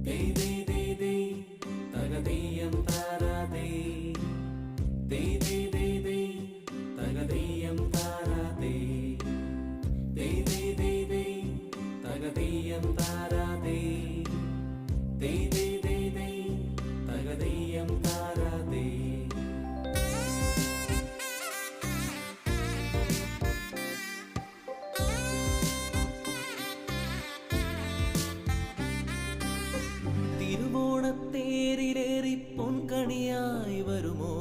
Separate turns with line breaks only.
ദേ ദേ ദേ ദേ തകതീയം താരാതേ ദേ ദേ ദേ ദേ തകതീയം താരാതേ ദേ ദേ ദേ ദേ തകതീയം താരാതേ ദേ ദേ ദേ ദേ തകതീയം താരാതേ തിരുവോണത്തേരിലേറി പൊൻകണിയായി വരുമോ